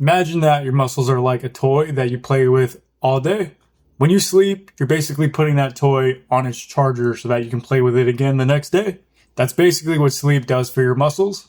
Imagine that your muscles are like a toy that you play with all day. When you sleep, you're basically putting that toy on its charger so that you can play with it again the next day. That's basically what sleep does for your muscles.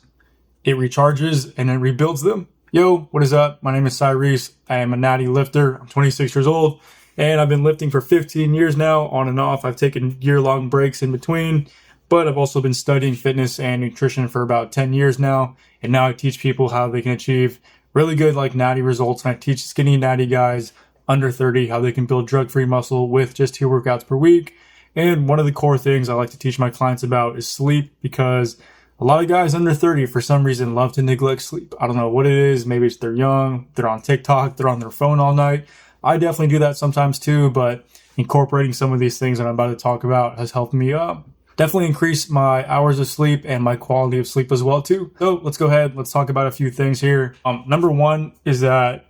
It recharges and it rebuilds them. Yo, what is up? My name is Cyrese. I am a natty lifter. I'm 26 years old and I've been lifting for 15 years now, on and off. I've taken year-long breaks in between, but I've also been studying fitness and nutrition for about 10 years now. And now I teach people how they can achieve really good natty results. And I teach skinny natty guys under 30 how they can build drug-free muscle with just 2 workouts per week. And one of the core things I like to teach my clients about is sleep, because a lot of guys under 30 for some reason love to neglect sleep. I don't know what it is. Maybe it's they're young, they're on TikTok, they're on their phone all night. I definitely do that sometimes too, but incorporating some of these things that I'm about to talk about has helped me definitely increase my hours of sleep and my quality of sleep as well too. So let's go ahead. Let's talk about a few things here. Number one is that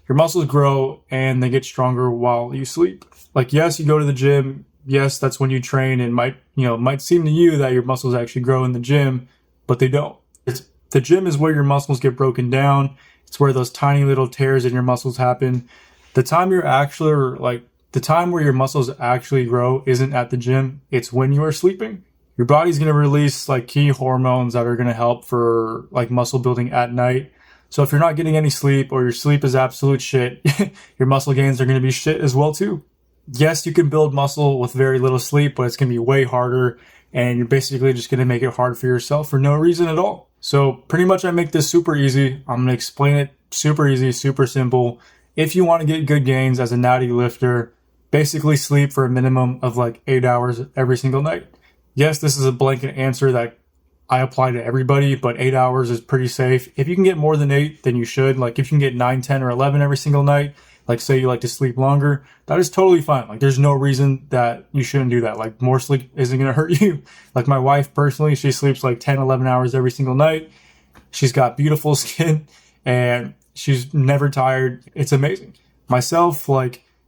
your muscles grow and they get stronger while you sleep. Yes, you go to the gym. Yes, that's when you train, and might seem to you that your muscles actually grow in the gym, but they don't. The gym is where your muscles get broken down. It's where those tiny little tears in your muscles happen. The time where your muscles actually grow isn't at the gym. It's when you are sleeping. Your body's going to release key hormones that are going to help for muscle building at night. So if you're not getting any sleep, or your sleep is absolute shit, your muscle gains are going to be shit as well too. Yes, you can build muscle with very little sleep, but it's going to be way harder, and you're basically just going to make it hard for yourself for no reason at all. So pretty much I make this super easy. I'm going to explain it super easy, super simple. If you want to get good gains as a natty lifter, basically sleep for a minimum of 8 hours every single night. Yes, this is a blanket answer that I apply to everybody, but 8 hours is pretty safe. If you can get more than 8, then you should. If you can get 9, 10, or 11 every single night, say you like to sleep longer, that is totally fine. There's no reason that you shouldn't do that. More sleep isn't going to hurt you. My wife personally, she sleeps 10, 11 hours every single night. She's got beautiful skin and she's never tired. It's amazing. Myself,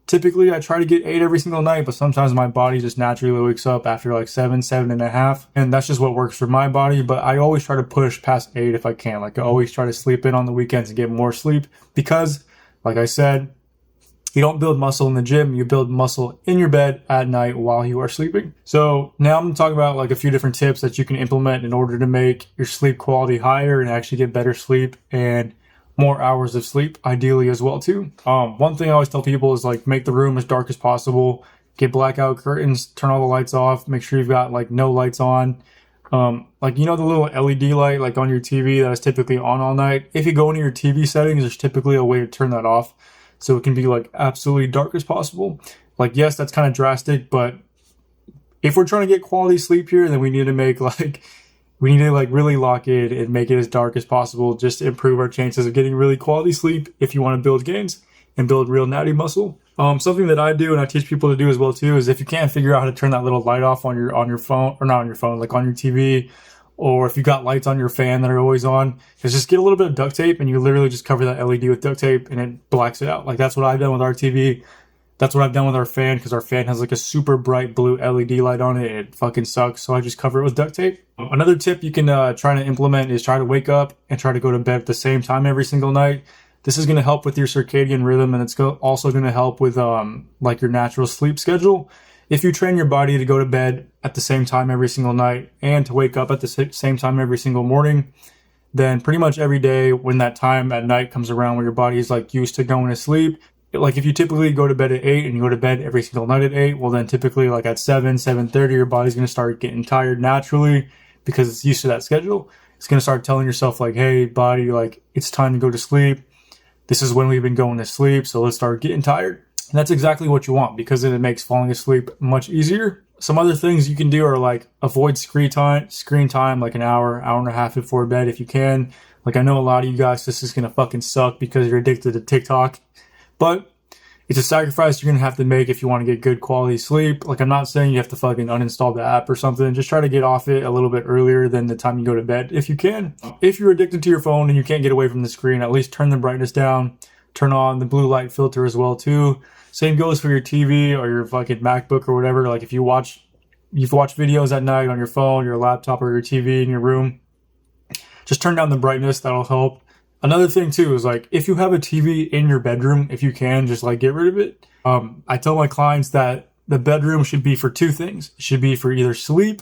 typically I try to get 8 every single night, but sometimes my body just naturally wakes up after 7, 7.5. And that's just what works for my body. But I always try to push past 8 if I can. I always try to sleep in on the weekends and get more sleep, because like I said, you don't build muscle in the gym, you build muscle in your bed at night while you are sleeping. So now I'm going to talk about a few different tips that you can implement in order to make your sleep quality higher and actually get better sleep and more hours of sleep, ideally as well too. One thing I always tell people is make the room as dark as possible, get blackout curtains, turn all the lights off, make sure you've got no lights on. The little LED light on your TV that is typically on all night. If you go into your TV settings, there's typically a way to turn that off so it can be absolutely dark as possible. Yes, that's kind of drastic, but if we're trying to get quality sleep here, then we need to make really lock in and make it as dark as possible, just to improve our chances of getting really quality sleep if you want to build gains and build real natty muscle. Something that I do and I teach people to do as well too is if you can't figure out how to turn that little light off on your phone, or not on your phone, on your TV, or if you got lights on your fan that are always on, is just get a little bit of duct tape and you literally just cover that LED with duct tape and it blacks it out. That's what I've done with our TV. That's what I've done with our fan, because our fan has a super bright blue LED light on it. It fucking sucks, so I just cover it with duct tape. Another tip you can try to implement is try to wake up and try to go to bed at the same time every single night. This is going to help with your circadian rhythm, and it's also going to help with your natural sleep schedule. If you train your body to go to bed at the same time every single night and to wake up at the same time every single morning, then pretty much every day when that time at night comes around where your body is used to going to sleep, if you typically go to bed at 8 and you go to bed every single night at 8, well then typically at 7, 7:30, your body's going to start getting tired naturally because it's used to that schedule. It's going to start telling yourself hey, body, it's time to go to sleep. This is when we've been going to sleep, so let's start getting tired. And that's exactly what you want, because it makes falling asleep much easier. Some other things you can do are avoid screen time an hour, hour and a half before bed if you can. I know a lot of you guys, this is going to fucking suck because you're addicted to TikTok. But it's a sacrifice you're going to have to make if you want to get good quality sleep. I'm not saying you have to fucking uninstall the app or something. Just try to get off it a little bit earlier than the time you go to bed if you can. If you're addicted to your phone and you can't get away from the screen, at least turn the brightness down. Turn on the blue light filter as well too. Same goes for your TV or your fucking MacBook or whatever. If you've watched videos at night on your phone, your laptop, or your TV in your room, just turn down the brightness. That'll help. Another thing too is like if you have a TV in your bedroom, if you can, just like get rid of it. I tell my clients that the bedroom should be for two things. It should be for either sleep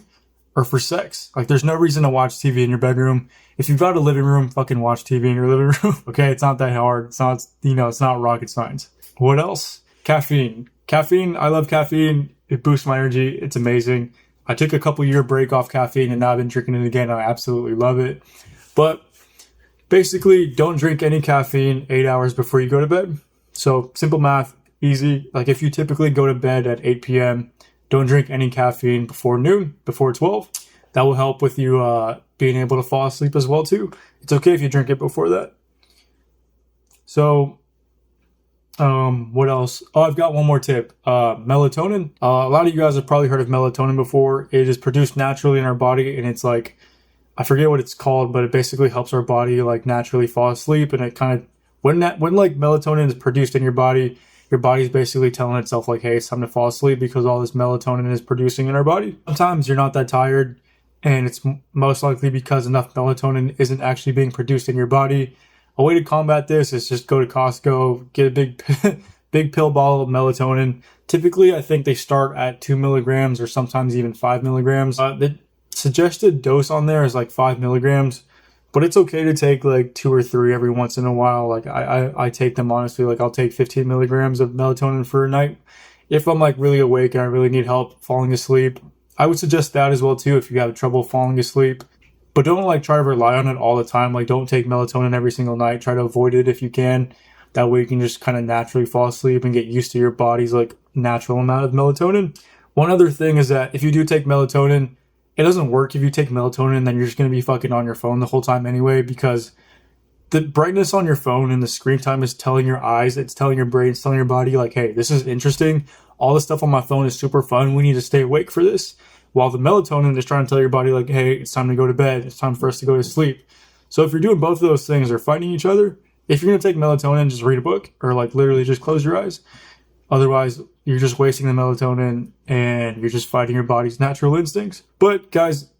or for sex. Like there's no reason to watch TV in your bedroom. If you've got a living room, fucking watch TV in your living room. Okay, it's not that hard. It's not, it's not rocket science. What else? Caffeine. Caffeine, I love caffeine. It boosts my energy. It's amazing. I took a couple year break off caffeine and now I've been drinking it again. I absolutely love it. But basically, don't drink any caffeine 8 hours before you go to bed. So simple math, easy. Like if you typically go to bed at 8 p.m., don't drink any caffeine before noon, before 12. That will help with you being able to fall asleep as well too. It's okay if you drink it before that. So what else? Oh, I've got one more tip. Melatonin. A lot of you guys have probably heard of melatonin before. It is produced naturally in our body, and it's like, I forget what it's called, but it basically helps our body like naturally fall asleep. And it kind of, when like melatonin is produced in your body's basically telling itself like, hey, it's time to fall asleep because all this melatonin is producing in our body. Sometimes you're not that tired, and it's most likely because enough melatonin isn't actually being produced in your body. A way to combat this is just go to Costco, get a big pill bottle of melatonin. Typically, I think they start at 2 milligrams or sometimes even 5 milligrams. The suggested dose on there is like 5 milligrams, but it's okay to take like 2 or 3 every once in a while. Like I take them honestly, like I'll take 15 milligrams of melatonin for a night. If I'm like really awake and I really need help falling asleep, I would suggest that as well too if you have trouble falling asleep. But don't like try to rely on it all the time. Like don't take melatonin every single night. Try to avoid it if you can. That way you can just kind of naturally fall asleep and get used to your body's like natural amount of melatonin. One other thing is that if you do take melatonin, it doesn't work if you take melatonin and then you're just going to be fucking on your phone the whole time anyway, because the brightness on your phone and the screen time is telling your eyes, it's telling your brain, it's telling your body like, hey, this is interesting. All the stuff on my phone is super fun. We need to stay awake for this. While the melatonin is trying to tell your body like, hey, it's time to go to bed. It's time for us to go to sleep. So if you're doing both of those things, they're fighting each other. If you're going to take melatonin, just read a book or like literally just close your eyes. Otherwise, you're just wasting the melatonin and you're just fighting your body's natural instincts. But guys,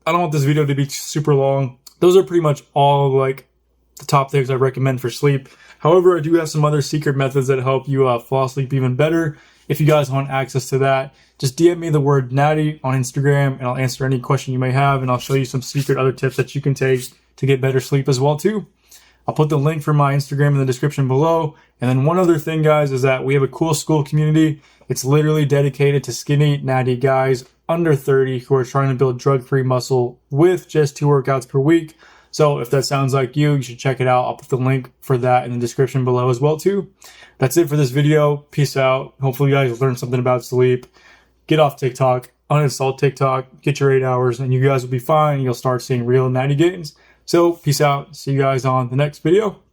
I don't want this video to be super long. Those are pretty much all like the top things I recommend for sleep. However, I do have some other secret methods that help you fall asleep even better. If you guys want access to that, just DM me the word Natty on Instagram and I'll answer any question you may have, and I'll show you some secret other tips that you can take to get better sleep as well too. I'll put the link for my Instagram in the description below. And then one other thing, guys, is that we have a cool school community. It's literally dedicated to skinny, natty guys under 30 who are trying to build drug-free muscle with just 2 workouts per week. So if that sounds like you should check it out. I'll put the link for that in the description below as well too. That's it for this video. Peace out. Hopefully you guys learned something about sleep. Get off TikTok, uninstall TikTok, get your 8 hours, and you guys will be fine. You'll start seeing real natty gains. So peace out. See you guys on the next video.